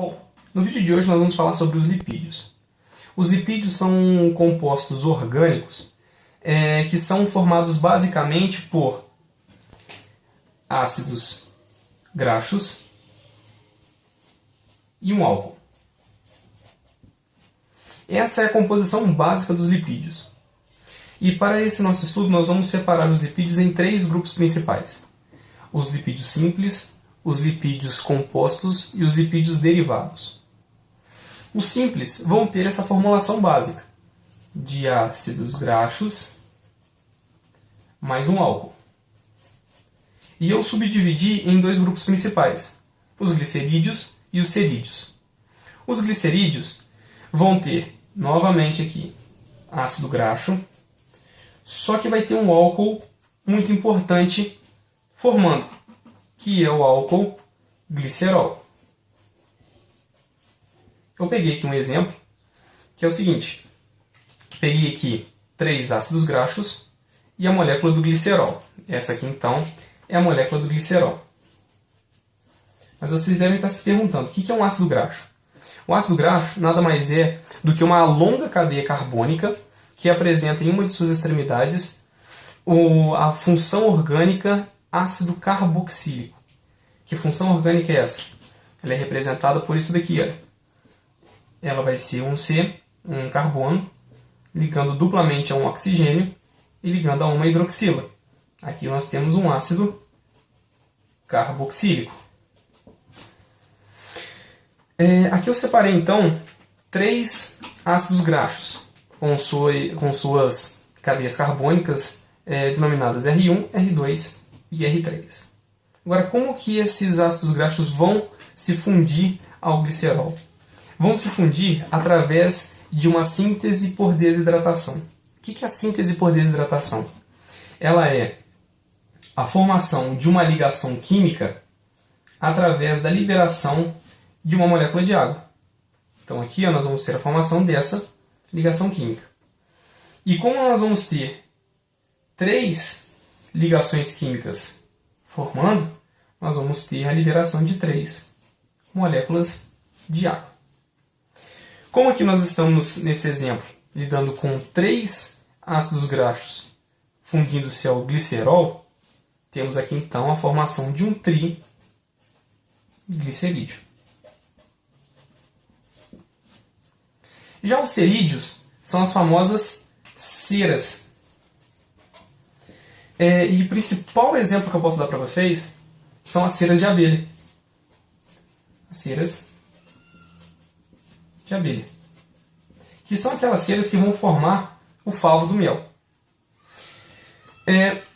Bom, no vídeo de hoje nós vamos falar sobre os lipídios. Os lipídios são compostos orgânicos que são formados basicamente por ácidos graxos e um álcool. Essa é a composição básica dos lipídios. E para esse nosso estudo nós vamos separar os lipídios em três grupos principais: os lipídios simples, os lipídios compostos e os lipídios derivados. Os simples vão ter essa formulação básica de ácidos graxos mais um álcool. E eu subdividi em dois grupos principais: os glicerídeos e os cerídeos. Os glicerídeos vão ter, novamente aqui, ácido graxo, só que vai ter um álcool muito importante formando, que é o álcool glicerol. Eu peguei aqui um exemplo, que é o seguinte. Peguei aqui 3 ácidos graxos e a molécula do glicerol. Essa aqui, então, é a molécula do glicerol. Mas vocês devem estar se perguntando, o que é um ácido graxo? O ácido graxo nada mais é do que uma longa cadeia carbônica que apresenta em uma de suas extremidades a função orgânica ácido carboxílico. Que função orgânica é essa? Ela é representada por isso daqui. Olha. Ela vai ser um C, um carbono, ligando duplamente a um oxigênio e ligando a uma hidroxila. Aqui nós temos um ácido carboxílico. Aqui eu separei então 3 ácidos graxos com suas cadeias carbônicas denominadas R1, R2 e R3. Agora, como que esses ácidos graxos vão se fundir ao glicerol? Vão se fundir através de uma síntese por desidratação. O que é a síntese por desidratação? Ela é a formação de uma ligação química através da liberação de uma molécula de água. Então aqui nós vamos ter a formação dessa ligação química. E como nós vamos ter 3 ligações químicas formando, nós vamos ter a liberação de 3 moléculas de água. Como aqui nós estamos, nesse exemplo, lidando com 3 ácidos graxos fundindo-se ao glicerol, temos aqui então a formação de um triglicerídeo. Já os cerídeos são as famosas ceras. E o principal exemplo que eu posso dar para vocês são as ceras de abelha. As ceras de abelha. Que são aquelas ceras que vão formar o favo do mel.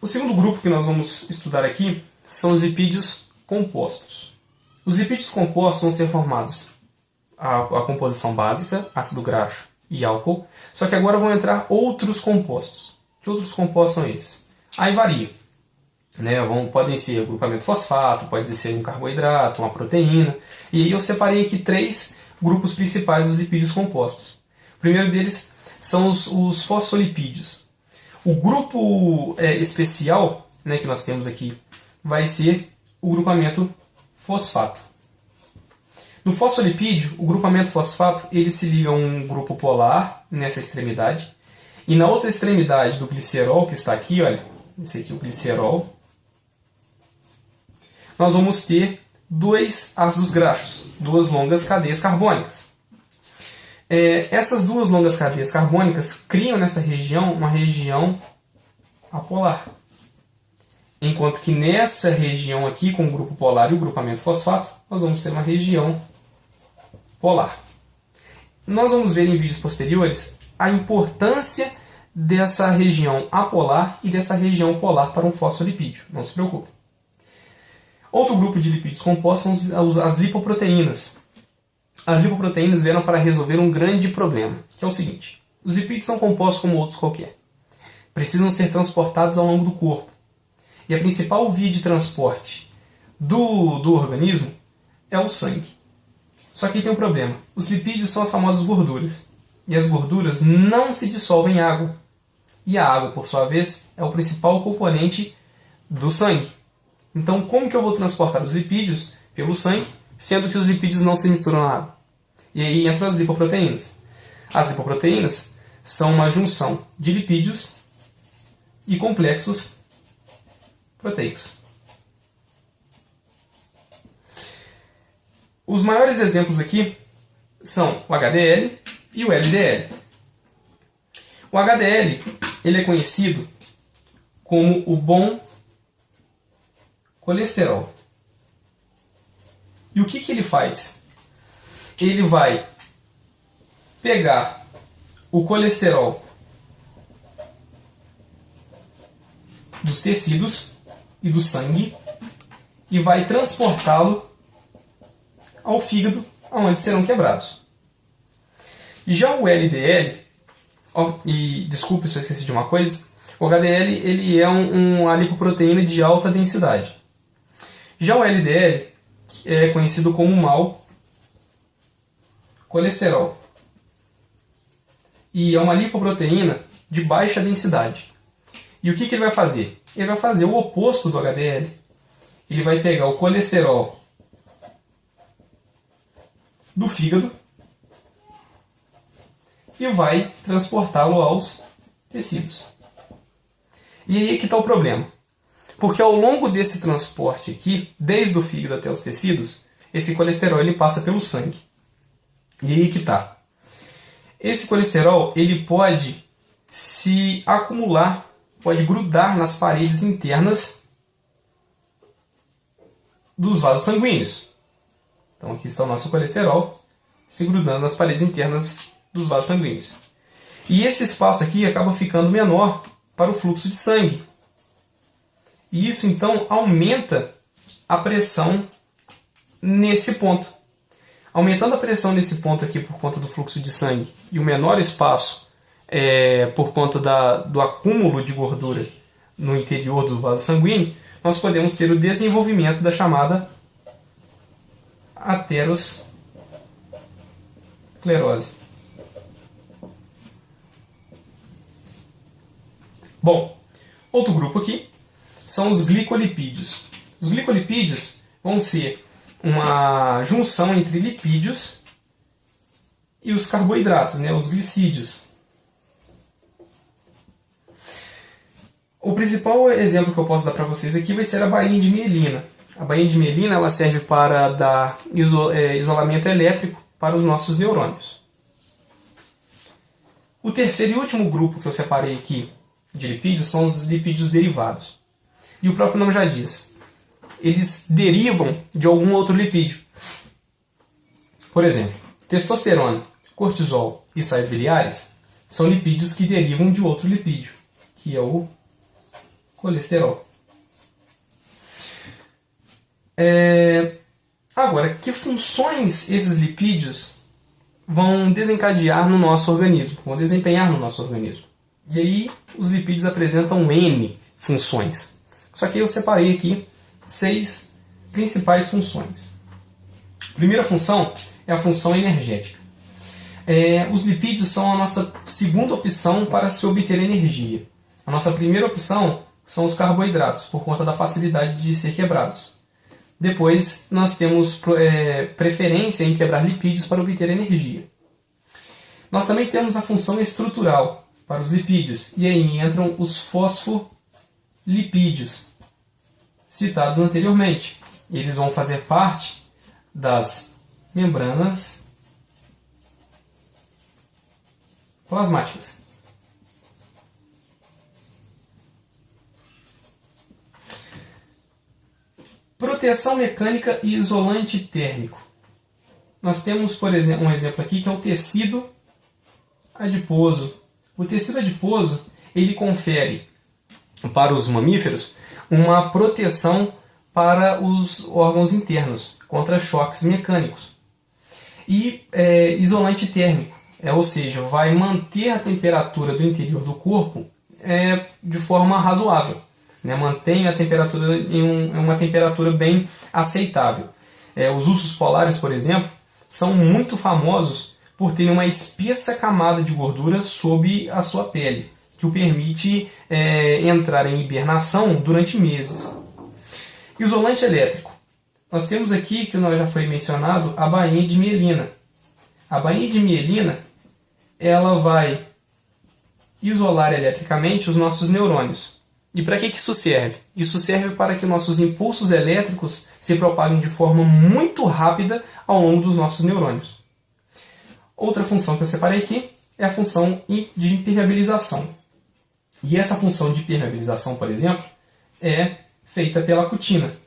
O segundo grupo que nós vamos estudar aqui são os lipídios compostos. Os lipídios compostos vão ser formados a composição básica, ácido graxo e álcool, só que agora vão entrar outros compostos. Que outros compostos são esses? Aí varia. Podem ser grupamento fosfato, pode ser um carboidrato, uma proteína. E aí eu separei aqui 3 grupos principais dos lipídios compostos. O primeiro deles são os fosfolipídios. O grupo especial que nós temos aqui vai ser o grupamento fosfato. No fosfolipídio, o grupamento fosfato ele se liga a um grupo polar nessa extremidade. E na outra extremidade do glicerol, que está aqui, olha, esse aqui é o glicerol, nós vamos ter 2 ácidos graxos, 2 longas cadeias carbônicas. Essas 2 longas cadeias carbônicas criam nessa região uma região apolar. Enquanto que nessa região aqui, com o grupo polar e o grupamento fosfato, nós vamos ter uma região polar. Nós vamos ver em vídeos posteriores a importância dessa região apolar e dessa região polar para um fosfolipídio. Não se preocupe. Outro grupo de lipídios compostos são as lipoproteínas. As lipoproteínas vieram para resolver um grande problema, que é o seguinte: os lipídios são compostos como outros qualquer. Precisam ser transportados ao longo do corpo. E a principal via de transporte do organismo é o sangue. Só que tem um problema. Os lipídios são as famosas gorduras. E as gorduras não se dissolvem em água. E a água, por sua vez, é o principal componente do sangue. Então, como que eu vou transportar os lipídios pelo sangue sendo que os lipídios não se misturam na água. E aí entram as lipoproteínas. As lipoproteínas são uma junção de lipídios e complexos proteicos. Os maiores exemplos aqui são o HDL e o LDL. O HDL ele é conhecido como o bom colesterol. E o que ele faz? Ele vai pegar o colesterol dos tecidos e do sangue e vai transportá-lo ao fígado, onde serão quebrados. Já o LDL, e desculpe se eu esqueci de uma coisa, o HDL ele é uma lipoproteína de alta densidade. Já o LDL é conhecido como mau colesterol. E é uma lipoproteína de baixa densidade. E o que ele vai fazer? Ele vai fazer o oposto do HDL. Ele vai pegar o colesterol do fígado e vai transportá-lo aos tecidos. E aí que está o problema. Porque ao longo desse transporte aqui, desde o fígado até os tecidos, esse colesterol ele passa pelo sangue. E aí que está. Esse colesterol ele pode se acumular, pode grudar nas paredes internas dos vasos sanguíneos. Então aqui está o nosso colesterol se grudando nas paredes internas dos vasos sanguíneos. E esse espaço aqui acaba ficando menor para o fluxo de sangue. E isso então aumenta a pressão nesse ponto. Aumentando a pressão nesse ponto aqui por conta do fluxo de sangue e o menor espaço por conta do acúmulo de gordura no interior do vaso sanguíneo, nós podemos ter o desenvolvimento da chamada aterosclerose. Bom, outro grupo aqui são os glicolipídios. Os glicolipídios vão ser uma junção entre lipídios e os carboidratos, os glicídios. O principal exemplo que eu posso dar para vocês aqui vai ser a bainha de mielina. A bainha de mielina ela serve para dar isolamento elétrico para os nossos neurônios. O terceiro e último grupo que eu separei aqui de lipídios são os lipídios derivados. E o próprio nome já diz. Eles derivam de algum outro lipídio. Por exemplo, testosterona, cortisol e sais biliares são lipídios que derivam de outro lipídio, que é o colesterol. Agora, que funções esses lipídios vão desencadear no nosso organismo, vão desempenhar no nosso organismo? E aí, os lipídios apresentam N funções. Só que eu separei aqui 6 principais funções. A primeira função é a função energética. Os lipídios são a nossa segunda opção para se obter energia. A nossa primeira opção são os carboidratos, por conta da facilidade de ser quebrados. Depois, nós temos preferência em quebrar lipídios para obter energia. Nós também temos a função estrutural para os lipídios, e aí entram os fosfolipídios, citados anteriormente. Eles vão fazer parte das membranas plasmáticas. Proteção mecânica e isolante térmico. Nós temos, por exemplo, um exemplo aqui que é o tecido adiposo. O tecido adiposo ele confere para os mamíferos uma proteção para os órgãos internos contra choques mecânicos. E isolante térmico, ou seja, vai manter a temperatura do interior do corpo de forma razoável. Mantém a temperatura em uma temperatura bem aceitável. Os ursos polares, por exemplo, são muito famosos por terem uma espessa camada de gordura sob a sua pele, que o permite entrar em hibernação durante meses. Isolante elétrico. nós temos aqui, que já foi mencionado, a bainha de mielina. A bainha de mielina, ela vai isolar eletricamente os nossos neurônios. E para que isso serve? Isso serve para que nossos impulsos elétricos se propaguem de forma muito rápida ao longo dos nossos neurônios. Outra função que eu separei aqui é a função de impermeabilização. E essa função de impermeabilização, por exemplo, é feita pela cutina.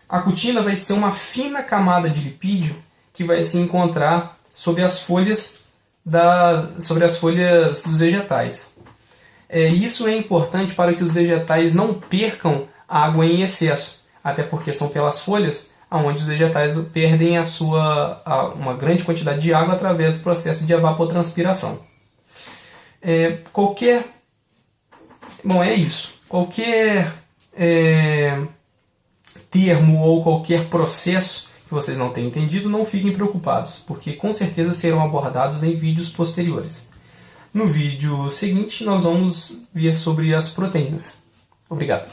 A cutina vai ser uma fina camada de lipídio que vai se encontrar sobre as folhas dos vegetais. Isso é importante para que os vegetais não percam água em excesso, até porque são pelas folhas onde os vegetais perdem uma grande quantidade de água através do processo de evapotranspiração. Bom, é isso. Qualquer termo ou qualquer processo que vocês não tenham entendido, não fiquem preocupados, porque com certeza serão abordados em vídeos posteriores. No vídeo seguinte, nós vamos ver sobre as proteínas. Obrigado.